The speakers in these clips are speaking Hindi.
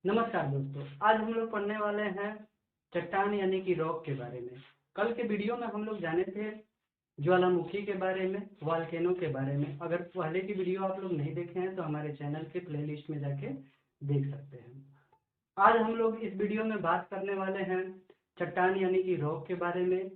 नमस्कार दोस्तों, आज हम लोग पढ़ने वाले हैं चट्टान यानी कि रॉक के बारे में। कल के वीडियो में हम लोग जाने थे ज्वालामुखी के बारे में, वॉल्केनो के बारे में। अगर पहले की वीडियो आप लोग नहीं देखे हैं तो हमारे चैनल के प्लेलिस्ट में जाके देख सकते हैं। आज हम लोग इस वीडियो में बात करने वाले हैं चट्टान यानी कि रॉक के बारे में।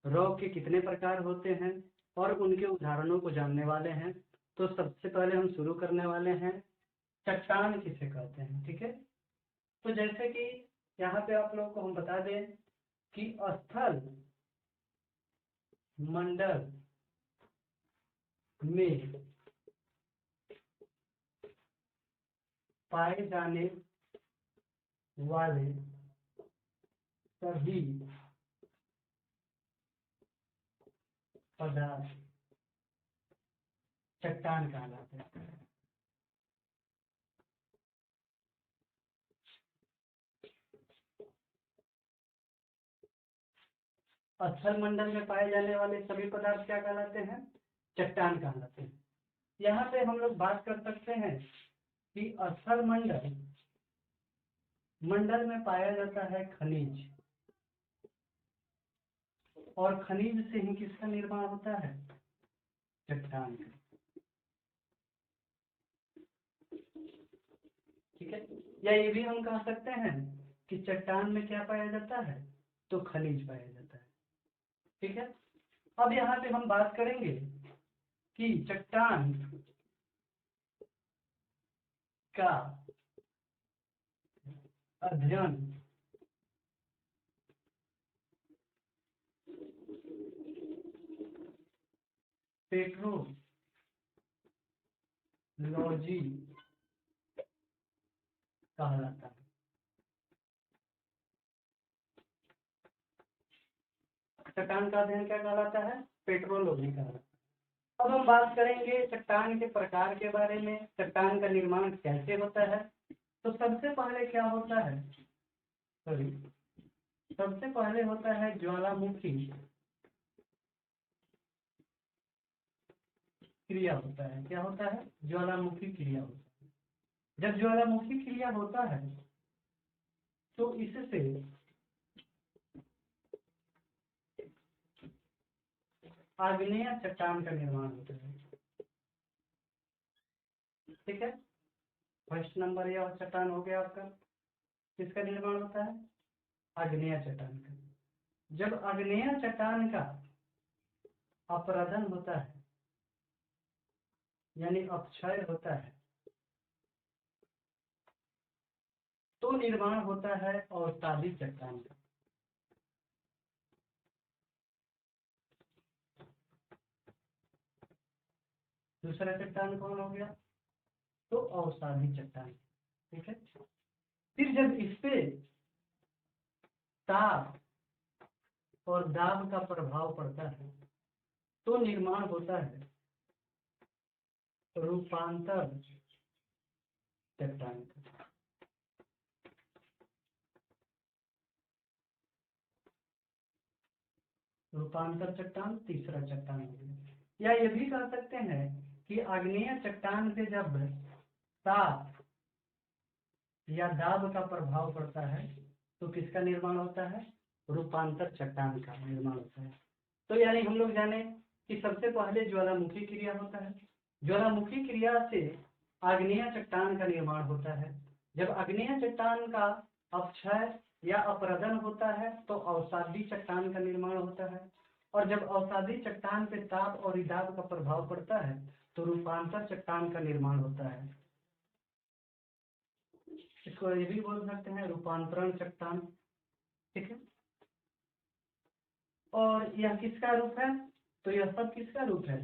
रॉक के कितने प्रकार होते हैं और उनके उदाहरणों को जानने वाले हैं। तो सबसे पहले हम शुरू करने वाले हैं चट्टान किसे कहते हैं, ठीक है। तो जैसे कि यहाँ पे आप लोग को हम बता दें कि स्थल मंडल में पाए जाने वाले सभी पदार्थ चट्टान कहलाते हैं। स्थल मंडल में पाए जाने वाले सभी पदार्थ क्या कहलाते हैं? चट्टान कहलाते हैं। यहाँ पे हम लोग बात कर सकते हैं कि स्थल मंडल में पाया जाता है खनिज, और खनिज से ही किसका निर्माण होता है? चट्टान का, ठीक है। या ये भी हम कह सकते हैं कि चट्टान में क्या पाया जाता है? तो खनिज पाया जाता है, ठीक है। अब यहाँ पे हम बात करेंगे कि चट्टान का अध्ययन पेट्रोलॉजी कहलाता है। चट्टान का अध्ययन क्या कहलाता है? पेट्रोलॉजी कहलाता है। अब हम बात करेंगे चट्टान के प्रकार के बारे में, चट्टान का निर्माण कैसे होता है। तो सबसे पहले क्या होता है? सॉरी, सबसे पहले होता है ज्वालामुखी क्रिया होता है। क्या होता है? ज्वालामुखी क्रिया होता है। जब ज्वालामुखी क्रिया होता है तो इससे आग्नेय चट्टान का निर्माण होता है, ठीक है। फर्स्ट नंबर यह चट्टान हो गया आपका। किसका निर्माण होता है? आग्नेय चट्टान का। जब आग्नेय चट्टान का अपरदन होता है यानी अपक्षय होता है तो निर्माण होता है अवसादी चट्टान का। दूसरा चट्टान कौन हो गया? तो अवसादी चट्टान, ठीक है। फिर जब इस पे ताप और दाब का प्रभाव पड़ता है तो निर्माण होता है रूपांतर चट्टान का। रूपांतर चट्टान तीसरा चट्टान हो गया। या ये भी कह सकते हैं कि आग्नेय चट्टान पे जब ताप या दाब का प्रभाव पड़ता है तो किसका निर्माण होता है? रूपांतर चट्टान का निर्माण होता है। तो यानी हम लोग जाने कि सबसे पहले ज्वालामुखी क्रिया होता है। ज्वालामुखी क्रिया से आग्नेय चट्टान का निर्माण होता है। जब आग्नेय चट्टान का अपक्षय या अपरदन होता है तो अवसादी चट्टान का निर्माण होता है। और जब अवसादी चट्टान पे ताप और दाब का प्रभाव पड़ता है तो रूपांतर चट्टान का निर्माण होता है। इसको ये भी बोल सकते हैं रूपांतरण चट्टान, ठीक है। और यह किसका रूप है? तो यह सब किसका रूप है?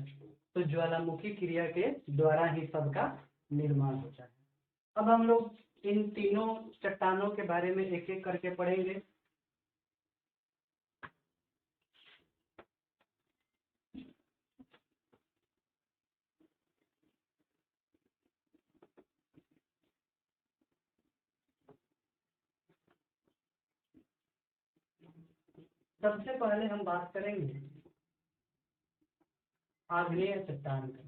तो ज्वालामुखी क्रिया के द्वारा ही सबका निर्माण होता है। अब हम लोग इन तीनों चट्टानों के बारे में एक एक करके पढ़ेंगे। सबसे पहले हम बात करेंगे आग्नेय चट्टान का।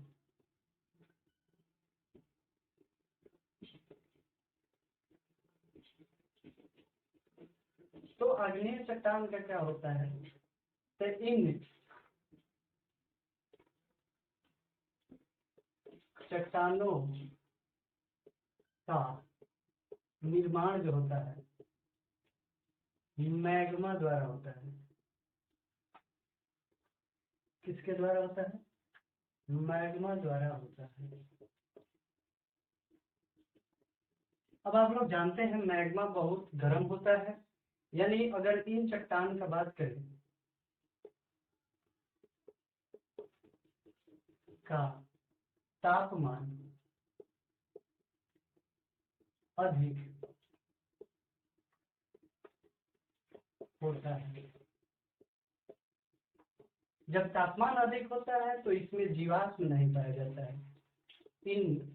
आग्नेय चट्टान का क्या होता है, तो इन चट्टानों का निर्माण जो होता है मैग्मा द्वारा होता है। किसके द्वारा होता है? मैग्मा द्वारा होता है। अब आप लोग जानते हैं मैग्मा बहुत गर्म होता है, यानी अगर इन चट्टान का बात करें का तापमान अधिक होता है। जब तापमान अधिक होता है तो इसमें जीवाश्म नहीं पाया जाता है। इन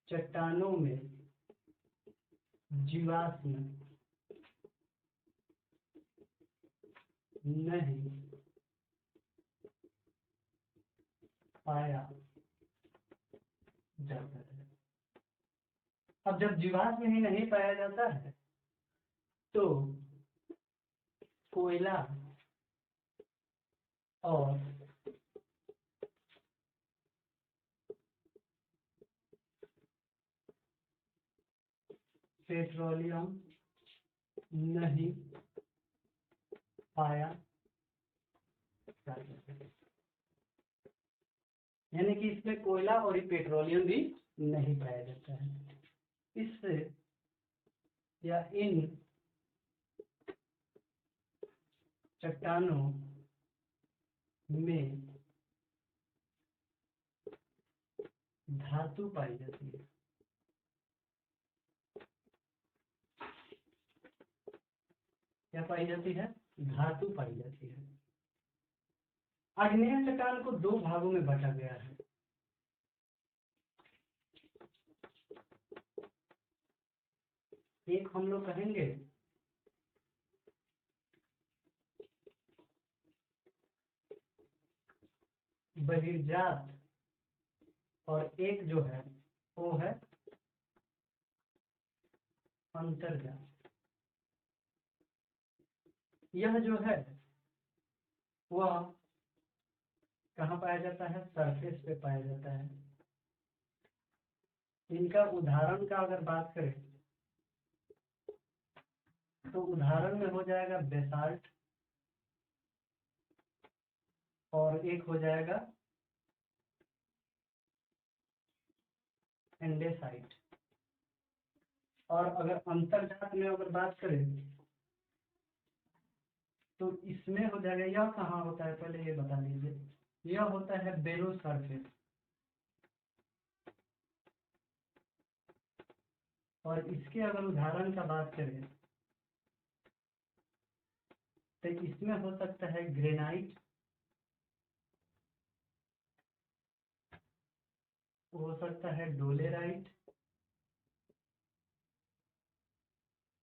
चट्टानों में जीवाश्म नहीं पाया जाता है। अब जब जीवाश्म ही नहीं पाया जाता है तो कोयला और पेट्रोलियम नहीं पाया जाता है। यानी कि इसमें कोयला और पेट्रोलियम भी नहीं पाया जाता है। इससे या इन चट्टानों में धातु पाई जाती है। क्या पाई जाती है? धातु पाई जाती है। आग्नेय चट्टान को दो भागों में बांटा गया है। एक हम लोग कहेंगे बहिर्जात और एक जो है वो है अंतर्जात। यह जो है वह कहाँ पाया जाता है? सरफेस पे पाया जाता है। इनका उदाहरण का अगर बात करें तो उदाहरण में हो जाएगा बेसाल्ट और एक हो जाएगा एंडेसाइट। और अगर अंतर्जात में अगर बात करें तो इसमें हो जाएगा, यह कहाँ होता है पहले ये बता दीजिए। यह होता है बेलो सरफेस। और इसके अगर उदाहरण का बात करें तो इसमें हो सकता है ग्रेनाइट, हो सकता है डोलेराइट,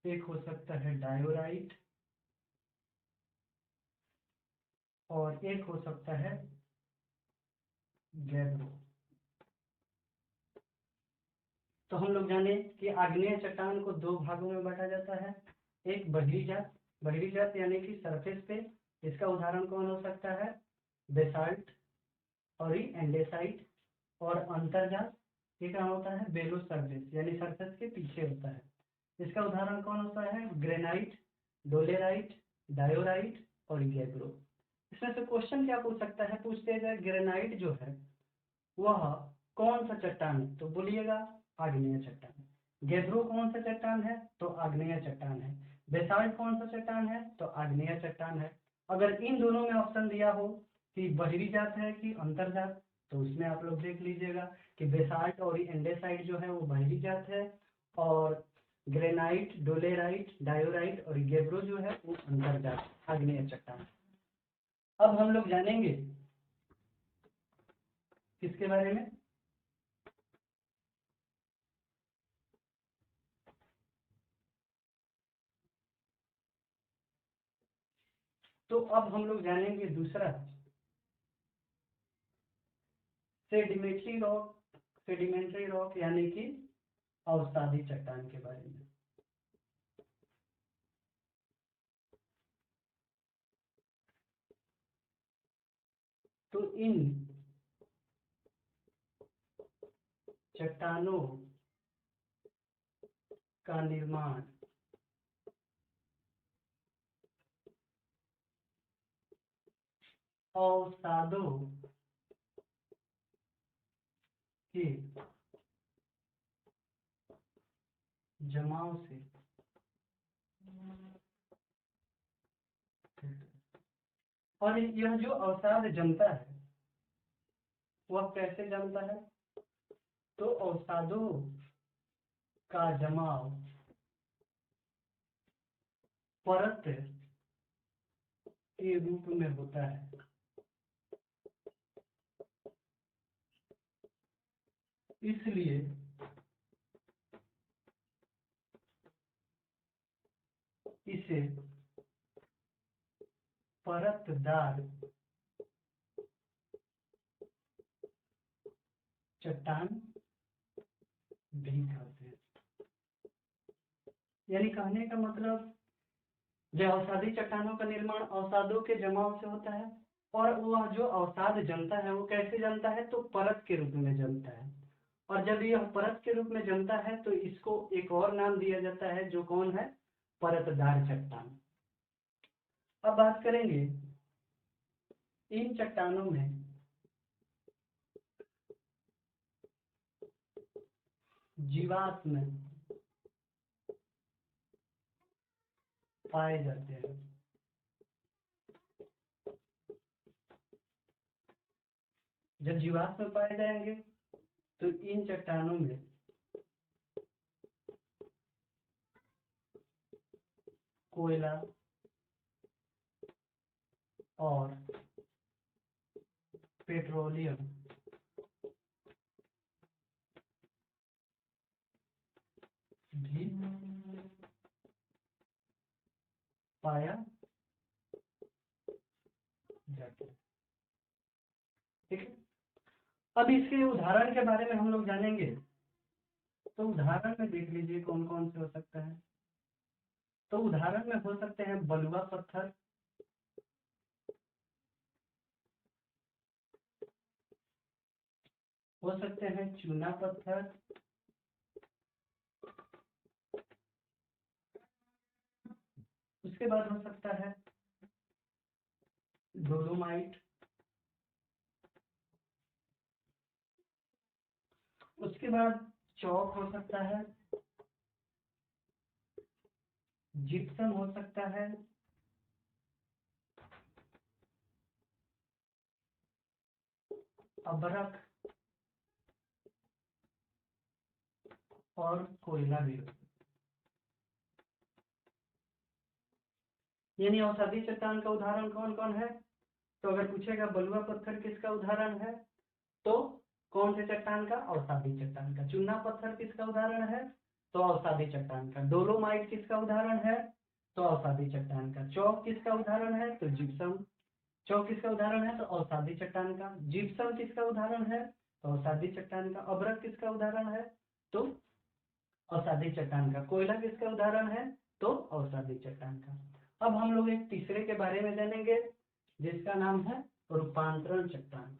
एक हो सकता है डायोराइट और एक हो सकता है गैब्रो। तो हम लोग जाने कि आग्नेय चट्टान को दो भागों में बांटा जाता है। एक बहिर्जात, बहिर्जात यानी कि सरफेस पे, इसका उदाहरण कौन हो सकता है? बेसाल्ट और एंडेसाइट। और अंतर्जात ये क्या होता है? बेलो सरफेस यानी सरफेस के पीछे होता है। इसका उदाहरण कौन होता है? ग्रेनाइट, डोलेराइट, डायोराइट और गैब्रो। इसमें से क्वेश्चन क्या पूछ सकता है? पूछते हैं ग्रेनाइट जो है वह कौन सा चट्टान है? तो बोलिएगा आग्नेय चट्टान। गैब्रो कौन सा चट्टान है? तो आग्नेय चट्टान है। बेसाल्ट कौन सा चट्टान है? तो आग्नेय चट्टान है। अगर इन दोनों में ऑप्शन दिया हो कि बहिरी जात है कि अंतर्जात, तो उसमें आप लोग देख लीजिएगा कि बेसाल्ट और एंडेसाइट जो है वो बहिरी जात है और ग्रेनाइट, डोलेराइट, डायोराइट और गैब्रो जो है वो अंतर्जात आग्नेय चट्टान। अब हम लोग जानेंगे किसके बारे में? तो अब हम लोग जानेंगे दूसरा सेडिमेंट्री रॉक यानी कि अवसादी चट्टान के बारे में। तो इन चट्टानों का निर्माण अवसादों के जमाव से और यह जो अवसाद जमता है वह कैसे जमता है? तो अवसादों का जमाव परत के रूप में होता है। इसलिए इसे परतदार चट्टान भी कहते हैं। यानी कहने का मतलब जो अवसादी चट्टानों का निर्माण अवसादों के जमाव से होता है और वह जो अवसाद जमता है वो कैसे जमता है? तो परत के रूप में जमता है। और जब यह परत के रूप में जमता है तो इसको एक और नाम दिया जाता है जो कौन है? परतदार चट्टान। अब बात करेंगे इन चट्टानों में जीवाश्म पाए जाते हैं। जब जीवाश्म पाए जाएंगे तो इन चट्टानों में कोयला और पेट्रोलियम भी पाया जाता है। ठीक है, अब इसके उदाहरण के बारे में हम लोग जानेंगे। तो उदाहरण में देख लीजिए कौन कौन से हो सकता है। तो उदाहरण में हो सकते हैं बलुआ पत्थर, हो सकते हैं चूना पत्थर, उसके बाद हो सकता है डोलोमाइट, उसके बाद चौक हो सकता है, जिप्सम हो सकता है, अबरख और कोयला भी हो सकता है। यानी अवसादी चट्टान का उदाहरण कौन कौन है? तो अगर पूछेगा बलुआ पत्थर किसका उदाहरण है तो कौन से चट्टान का? अवसादी चट्टान का। चूना पत्थर किसका उदाहरण है? तो अवसादी चट्टान का। डोलोमाइट किसका उदाहरण है? तो अवसादी चट्टान का। चौक किसका उदाहरण है? तो जिप्सम। चौक किसका उदाहरण है? तो अवसादी चट्टान का। जिप्सम किसका उदाहरण है? तो अवसादी चट्टान का। अबरख किसका उदाहरण है? तो अवसादी चट्टान का। कोयला किसका उदाहरण है? तो अवसादी चट्टान का। अब हम लोग एक तीसरे के बारे में जानेंगे जिसका नाम है रूपांतरण चट्टान।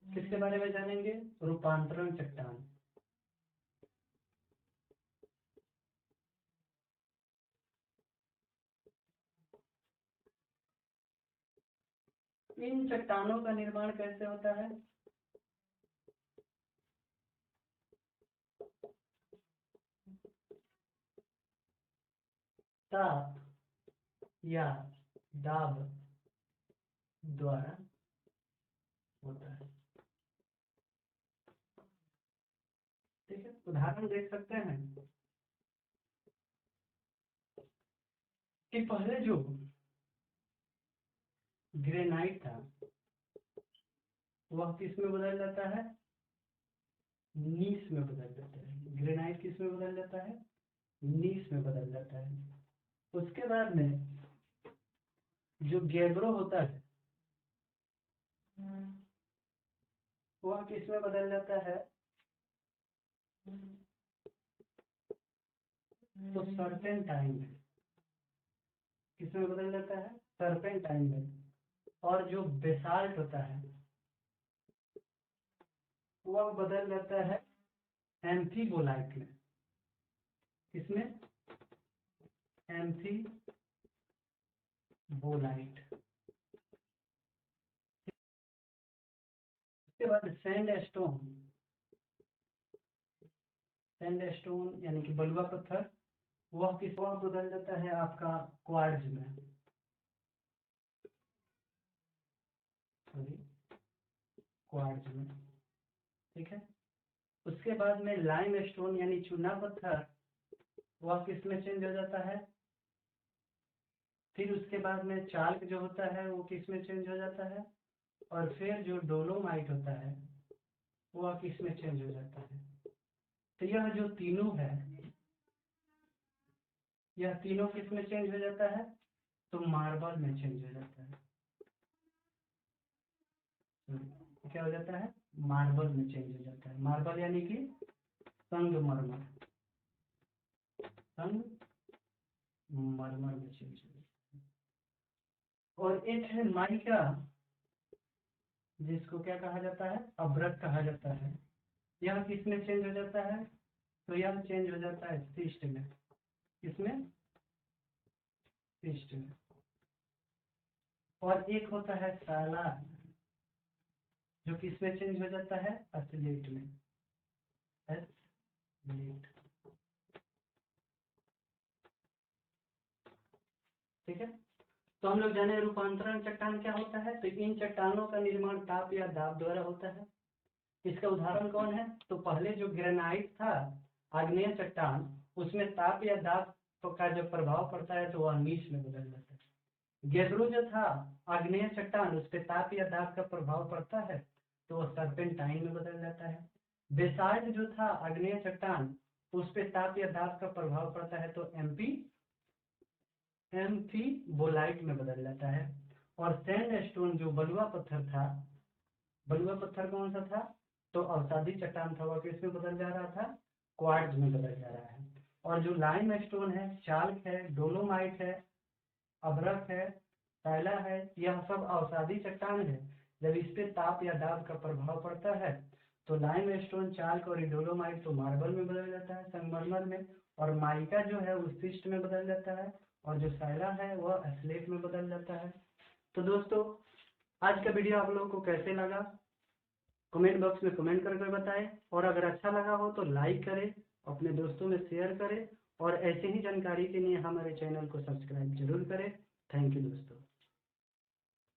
किसके बारे में जानेंगे? रूपांतरण चट्टान। इन चट्टानों का निर्माण कैसे होता है? ताप या दाब द्वारा होता है। ठीक है, उदाहरण देख सकते हैं कि पहले जो ग्रेनाइट था वह किस में बदल जाता है? नीस में बदल जाता है। ग्रेनाइट किस में बदल जाता है? नीस में बदल जाता है। उसके बाद में जो गैब्रो होता है वह किस में बदल जाता है? तो सर्पेंटाइन है, किसमें बदल जाता है? सर्पेंटाइन में। और जो बेसाल्ट होता है वह बदल जाता है एम्फीबोलाइट में। किसमें? एम्फीबोलाइट। उसके बाद सैंडस्टोन यानी कि बलुआ पत्थर, वह बदल जाता है आपका क्वार्ट्ज में। क्वार्ट्ज में, ठीक है। उसके बाद में लाइम स्टोन यानी चूना पत्थर, वह किस में चेंज हो जाता है? फिर उसके बाद में चाल्क जो होता है वो किस में चेंज हो जाता है? और फिर जो डोलोमाइट होता है वह किस में चेंज हो जाता है? तो यह जो तीनों है, यह तीनों किस में चेंज हो जाता है? तो मार्बल में चेंज हो जाता है। क्या हो जाता है? मार्बल में चेंज हो जाता है। मार्बल यानी कि संगमरमर, संगमरमर में चेंज हो जाता है। और एक है माइका, जिसको क्या कहा जाता है? अभ्रक कहा जाता है। यह किस में चेंज हो जाता है? तो यह चेंज हो जाता है शिस्ट में। किसमें? शिस्ट में। और एक होता है साला, जो किस में चेंज हो जाता है? एथलीट में। एथलीट, ठीक है। तो हम लोग जाने रूपांतरण चट्टान क्या होता है। तो इन चट्टानों का निर्माण ताप या दाब द्वारा होता है। इसका उदाहरण कौन है? तो पहले जो ग्रेनाइट था, आग्नेय चट्टान, उसमें ताप या दाब का जब प्रभाव पड़ता है तो वह नीच में बदल जाता है। गेब्रो जो था आग्नेय चट्टान, उस पर ताप या दाब का प्रभाव पड़ता है तो वह सर्पेंटाइन में बदल जाता है। बेसाल्ट जो था आग्नेय चट्टान, उस पर ताप या दाब का प्रभाव पड़ता है तो एम्फीबोलाइट में बदल जाता है। और सैंडस्टोन जो बलुआ पत्थर था, बलुआ पत्थर कौन सा था? तो अवसादी चट्टान था, वह किस में बदल जा रहा था? क्वार्ट्ज में बदल जा रहा है। और जो लाइम स्टोन है, चाल्क है, डोलोमाइट है, अभ्रक है, सैला है, यह सब अवसादी चट्टान है। जब इस पे ताप या दाब का प्रभाव पड़ता है तो लाइम स्टोन, चाल्क और डोलोमाइट तो मार्बल में बदल जाता है, संगमरमर में। और माइका जो है उस शिस्ट में बदल जाता है। और जो सैला है वह एस्लेट में बदल जाता है। तो दोस्तों, आज का वीडियो आप लोगों को कैसे लगा कमेंट बॉक्स में कमेंट करके बताएं। और अगर अच्छा लगा हो तो लाइक करें, अपने दोस्तों में शेयर करें। और ऐसे ही जानकारी के लिए हमारे चैनल को सब्सक्राइब जरूर करें। थैंक यू दोस्तों।